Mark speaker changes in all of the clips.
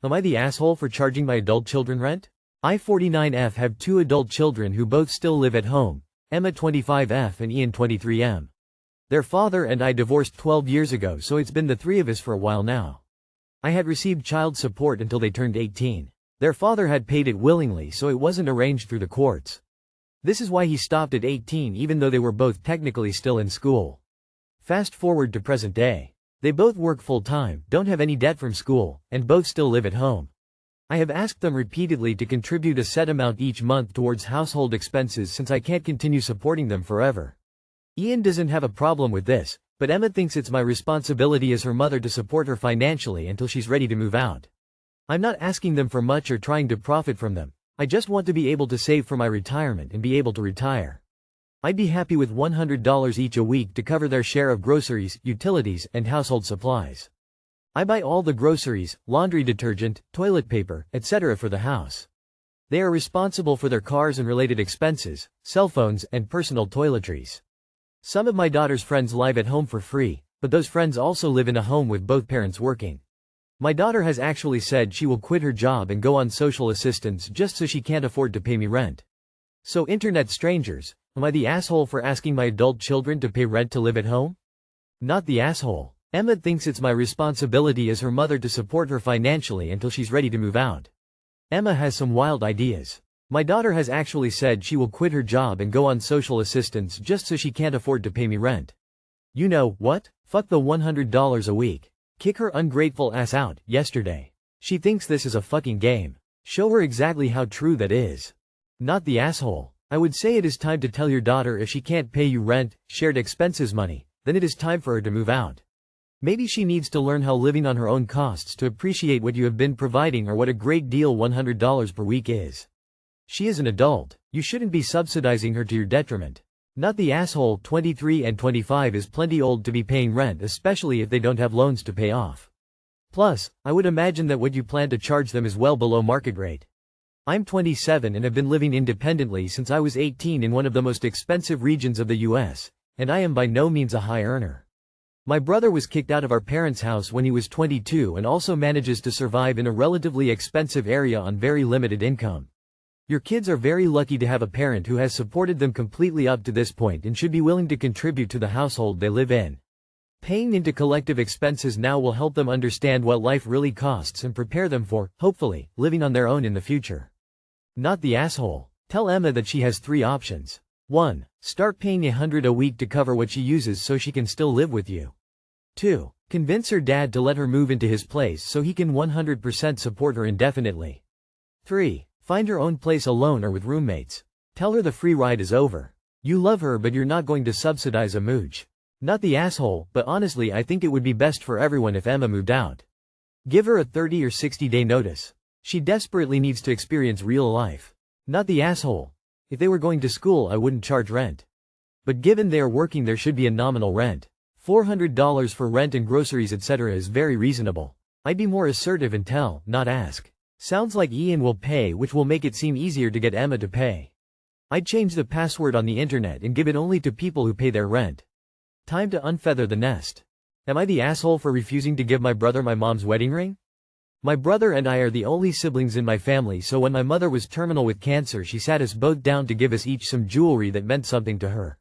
Speaker 1: Am I the asshole for charging my adult children rent? I 49F have two adult children who both still live at home, Emma 25F and Ian 23M. Their father and I divorced 12 years ago, so it's been the three of us for a while now. I had received child support until they turned 18. Their father had paid it willingly, so it wasn't arranged through the courts. This is why he stopped at 18 even though they were both technically still in school. Fast forward to present day. They both work full-time, don't have any debt from school, and both still live at home. I have asked them repeatedly to contribute a set amount each month towards household expenses since I can't continue supporting them forever. Ian doesn't have a problem with this, but Emma thinks it's my responsibility as her mother to support her financially until she's ready to move out. I'm not asking them for much or trying to profit from them. I just want to be able to save for my retirement and be able to retire. I'd be happy with $100 each a week to cover their share of groceries, utilities, and household supplies. I buy all the groceries, laundry detergent, toilet paper, etc. for the house. They are responsible for their cars and related expenses, cell phones, and personal toiletries. Some of my daughter's friends live at home for free, but those friends also live in a home with both parents working. My daughter has actually said she will quit her job and go on social assistance just so she can't afford to pay me rent. So internet strangers, am I the asshole for asking my adult children to pay rent to live at home? Not the asshole. Emma thinks it's my responsibility as her mother to support her financially until she's ready to move out. Emma has some wild ideas. My daughter has actually said she will quit her job and go on social assistance just so she can't afford to pay me rent. You know what? Fuck the $100 a week. Kick her ungrateful ass out. Yesterday. She thinks this is a fucking game. Show her exactly how true that is. Not the asshole. I would say it is time to tell your daughter if she can't pay you rent, shared expenses money, then it is time for her to move out. Maybe she needs to learn how living on her own costs to appreciate what you have been providing or what a great deal $100 per week is. She is an adult. You shouldn't be subsidizing her to your detriment. Not the asshole. 23 and 25 is plenty old to be paying rent, especially if they don't have loans to pay off. Plus, I would imagine that what you plan to charge them is well below market rate. I'm 27 and have been living independently since I was 18 in one of the most expensive regions of the US, and I am by no means a high earner. My brother was kicked out of our parents' house when he was 22 and also manages to survive in a relatively expensive area on very limited income. Your kids are very lucky to have a parent who has supported them completely up to this point and should be willing to contribute to the household they live in. Paying into collective expenses now will help them understand what life really costs and prepare them for, hopefully, living on their own in the future. Not the asshole. Tell Emma that she has three options. 1. Start paying $100 a week to cover what she uses so she can still live with you. 2. Convince her dad to let her move into his place so he can 100% support her indefinitely. 3. Find her own place alone or with roommates. Tell her the free ride is over. You love her but you're not going to subsidize a mooch. Not the asshole, but honestly I think it would be best for everyone if Emma moved out. Give her a 30 or 60-day notice. She desperately needs to experience real life. Not the asshole. If they were going to school I wouldn't charge rent. But given they are working there should be a nominal rent. $400 for rent and groceries etc. is very reasonable. I'd be more assertive and tell, not ask. Sounds like Ian will pay, which will make it seem easier to get Emma to pay. I'd change the password on the internet and give it only to people who pay their rent. Time to unfeather the nest. Am I the asshole for refusing to give my brother my mom's wedding ring? My brother and I are the only siblings in my family, so when my mother was terminal with cancer she sat us both down to give us each some jewelry that meant something to her.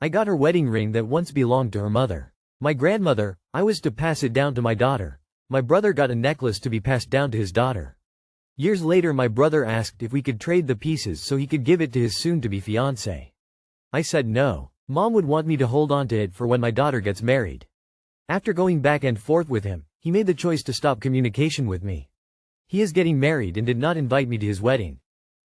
Speaker 1: I got her wedding ring that once belonged to her mother. My grandmother. I was to pass it down to my daughter. My brother got a necklace to be passed down to his daughter. Years later my brother asked if we could trade the pieces so he could give it to his soon-to-be fiancé. I said no. Mom would want me to hold on to it for when my daughter gets married. After going back and forth with him, he made the choice to stop communication with me. He is getting married and did not invite me to his wedding.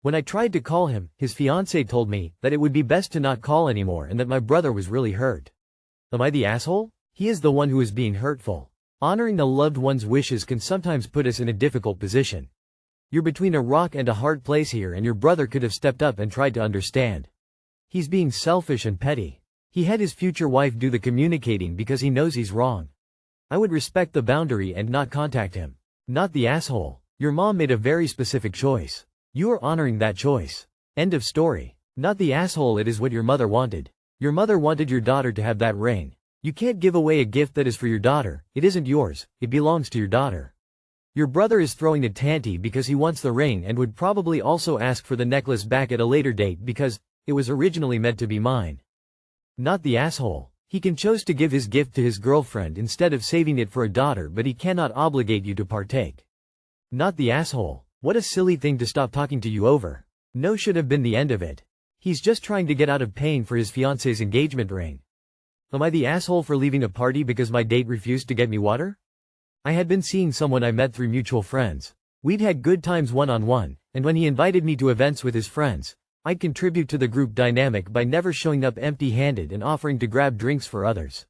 Speaker 1: When I tried to call him, his fiancé told me that it would be best to not call anymore and that my brother was really hurt. Am I the asshole? He is the one who is being hurtful. Honoring the loved one's wishes can sometimes put us in a difficult position. You're between a rock and a hard place here and your brother could have stepped up and tried to understand. He's being selfish and petty. He had his future wife do the communicating because he knows he's wrong. I would respect the boundary and not contact him. Not the asshole. Your mom made a very specific choice. You are honoring that choice. End of story. Not the asshole. It is what your mother wanted. Your mother wanted your daughter to have that ring. You can't give away a gift that is for your daughter. It isn't yours. It belongs to your daughter. Your brother is throwing a tanty because he wants the ring and would probably also ask for the necklace back at a later date because it was originally meant to be mine. Not the asshole. He can choose to give his gift to his girlfriend instead of saving it for a daughter, but he cannot obligate you to partake. Not the asshole. What a silly thing to stop talking to you over. No should have been the end of it. He's just trying to get out of paying for his fiancée's engagement ring. Am I the asshole for leaving a party because my date refused to get me water? I had been seeing someone I met through mutual friends. We'd had good times one-on-one, and when he invited me to events with his friends, I'd contribute to the group dynamic by never showing up empty-handed and offering to grab drinks for others.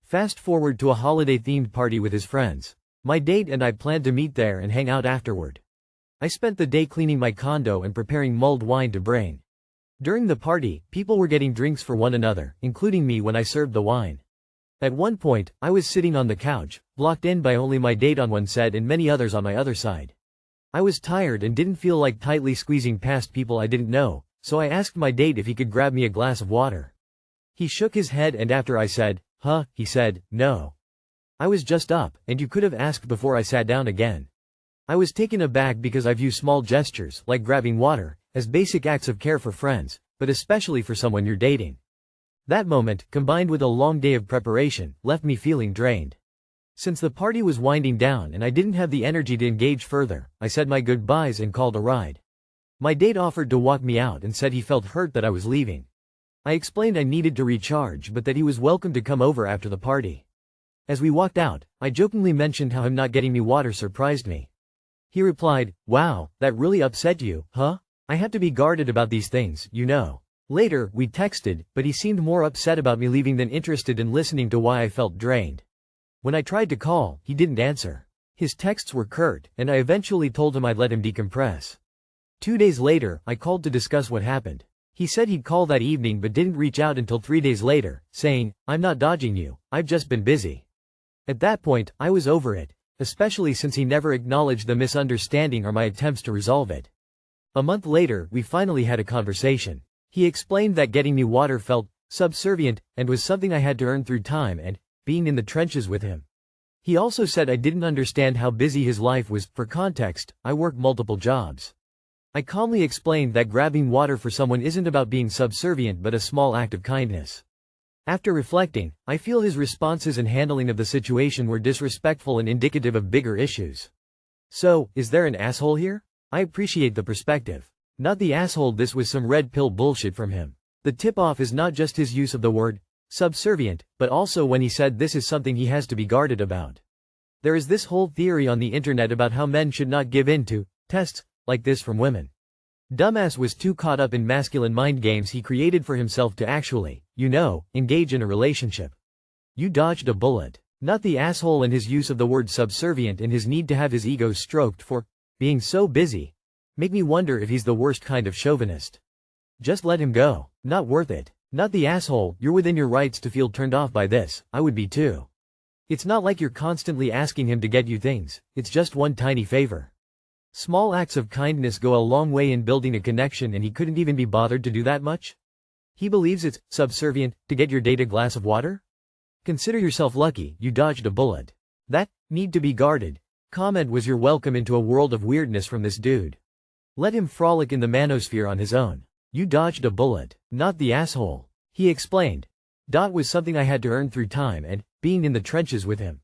Speaker 1: Fast forward to a holiday-themed party with his friends. My date and I planned to meet there and hang out afterward. I spent the day cleaning my condo and preparing mulled wine to bring. During the party, people were getting drinks for one another, including me when I served the wine. At one point, I was sitting on the couch, blocked in by only my date on one side and many others on my other side. I was tired and didn't feel like tightly squeezing past people I didn't know, so I asked my date if he could grab me a glass of water. He shook his head, and after I said, "Huh," he said, "No. I was just up, and you could have asked before I sat down again." I was taken aback because I view small gestures, like grabbing water, as basic acts of care for friends, but especially for someone you're dating. That moment, combined with a long day of preparation, left me feeling drained. Since the party was winding down and I didn't have the energy to engage further, I said my goodbyes and called a ride. My date offered to walk me out and said he felt hurt that I was leaving. I explained I needed to recharge but that he was welcome to come over after the party. As we walked out, I jokingly mentioned how him not getting me water surprised me. He replied, "Wow, that really upset you, huh? I have to be guarded about these things, you know." Later, we texted, but he seemed more upset about me leaving than interested in listening to why I felt drained. When I tried to call, he didn't answer. His texts were curt, and I eventually told him I'd let him decompress. 2 days later, I called to discuss what happened. He said he'd call that evening but didn't reach out until 3 days later, saying, "I'm not dodging you, I've just been busy." At that point, I was over it, especially since he never acknowledged the misunderstanding or my attempts to resolve it. A month later, we finally had a conversation. He explained that getting me water felt subservient and was something I had to earn through time and being in the trenches with him. He also said I didn't understand how busy his life was. For context, I work multiple jobs. I calmly explained that grabbing water for someone isn't about being subservient but a small act of kindness. After reflecting, I feel his responses and handling of the situation were disrespectful and indicative of bigger issues. So, is there an asshole here? I appreciate the perspective. Not the asshole. This was some red pill bullshit from him. The tip-off is not just his use of the word subservient, but also when he said this is something he has to be guarded about. There is this whole theory on the internet about how men should not give in to tests like this from women. Dumbass was too caught up in masculine mind games he created for himself to actually, engage in a relationship. You dodged a bullet. Not the asshole and his use of the word subservient and his need to have his ego stroked for being so busy make me wonder if he's the worst kind of chauvinist. Just let him go. Not worth it. Not the asshole. You're within your rights to feel turned off by this. I would be too. It's not like you're constantly asking him to get you things. It's just one tiny favor. Small acts of kindness go a long way in building a connection, and he couldn't even be bothered to do that much? He believes it's subservient to get your date a glass of water? Consider yourself lucky you dodged a bullet. That need to be guarded comment was your welcome into a world of weirdness from this dude. Let him frolic in the manosphere on his own. You dodged a bullet. Not the asshole. He explained. Was something I had to earn through time and being in the trenches with him.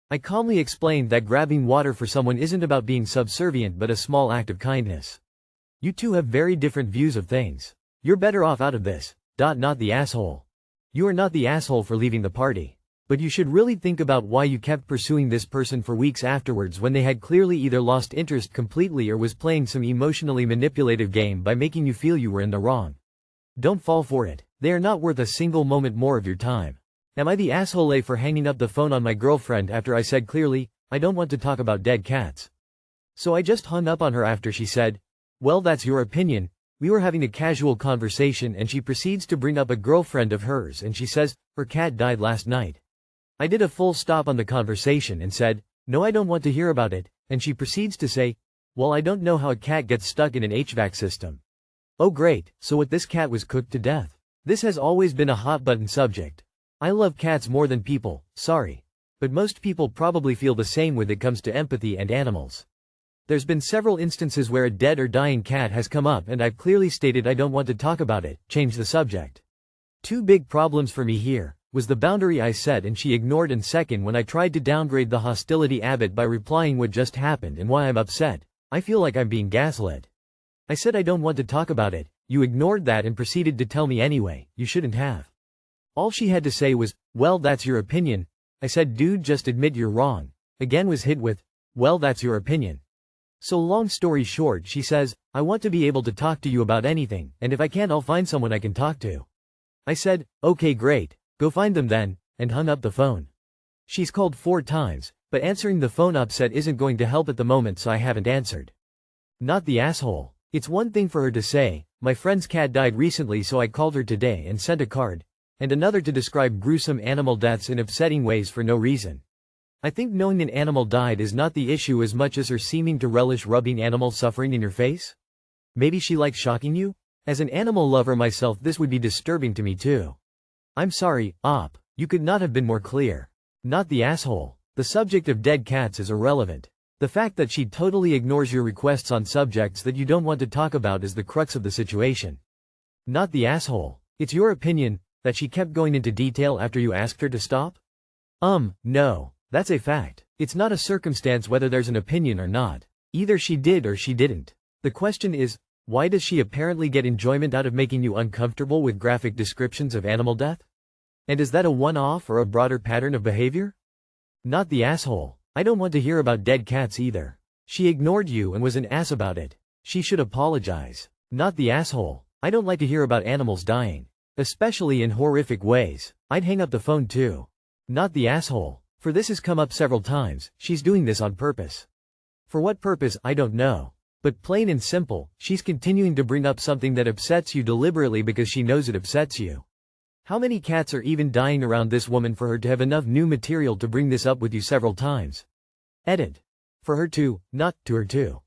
Speaker 1: I calmly explained that grabbing water for someone isn't about being subservient but a small act of kindness. You two have very different views of things. You're better off out of this. Not the asshole. You are not the asshole for leaving the party. But you should really think about why you kept pursuing this person for weeks afterwards when they had clearly either lost interest completely or was playing some emotionally manipulative game by making you feel you were in the wrong. Don't fall for it. They are not worth a single moment more of your time. Am I the asshole for hanging up the phone on my girlfriend after I said clearly, I don't want to talk about dead cats? So I just hung up on her after she said, well, that's your opinion. We were having a casual conversation and she proceeds to bring up a girlfriend of hers and she says, her cat died last night. I did a full stop on the conversation and said, no, I don't want to hear about it, and she proceeds to say, well, I don't know how a cat gets stuck in an HVAC system. Oh great, so what, this cat was cooked to death? This has always been a hot button subject. I love cats more than people, sorry. but most people probably feel the same when it comes to empathy and animals. There's been several instances where a dead or dying cat has come up and I've clearly stated I don't want to talk about it, change the subject. Two big problems for me here was the boundary I set and she ignored, and second, when I tried to downgrade the hostility a bit by replying what just happened and why I'm upset. I feel like I'm being gaslit. I said I don't want to talk about it, you ignored that and proceeded to tell me anyway, you shouldn't have. All she had to say was, well, that's your opinion. I said, dude, just admit you're wrong. Again was hit with, well, that's your opinion. So long story short, she says, I want to be able to talk to you about anything, and if I can't, I'll find someone I can talk to. I said, okay, great. Go find them then, and hung up the phone. She's called 4 times, but answering the phone upset isn't going to help at the moment, so I haven't answered. Not the asshole. It's one thing for her to say, my friend's cat died recently so I called her today and sent a card, and another to describe gruesome animal deaths in upsetting ways for no reason. I think knowing an animal died is not the issue as much as her seeming to relish rubbing animal suffering in your face. Maybe she likes shocking you? As an animal lover myself, this would be disturbing to me too. I'm sorry, Op. You could not have been more clear. Not the asshole. The subject of dead cats is irrelevant. The fact that she totally ignores your requests on subjects that you don't want to talk about is the crux of the situation. Not the asshole. It's your opinion that she kept going into detail after you asked her to stop? No. That's a fact. It's not a circumstance whether there's an opinion or not. Either she did or she didn't. The question is, why does she apparently get enjoyment out of making you uncomfortable with graphic descriptions of animal death? And is that a one-off or a broader pattern of behavior? Not the asshole. I don't want to hear about dead cats either. She ignored you and was an ass about it. She should apologize. Not the asshole. I don't like to hear about animals dying. Especially in horrific ways. I'd hang up the phone too. Not the asshole. For this has come up several times, she's doing this on purpose. For what purpose, I don't know. But plain and simple, she's continuing to bring up something that upsets you deliberately because she knows it upsets you. How many cats are even dying around this woman for her to have enough new material to bring this up with you several times? Edit. For her to, not to her too.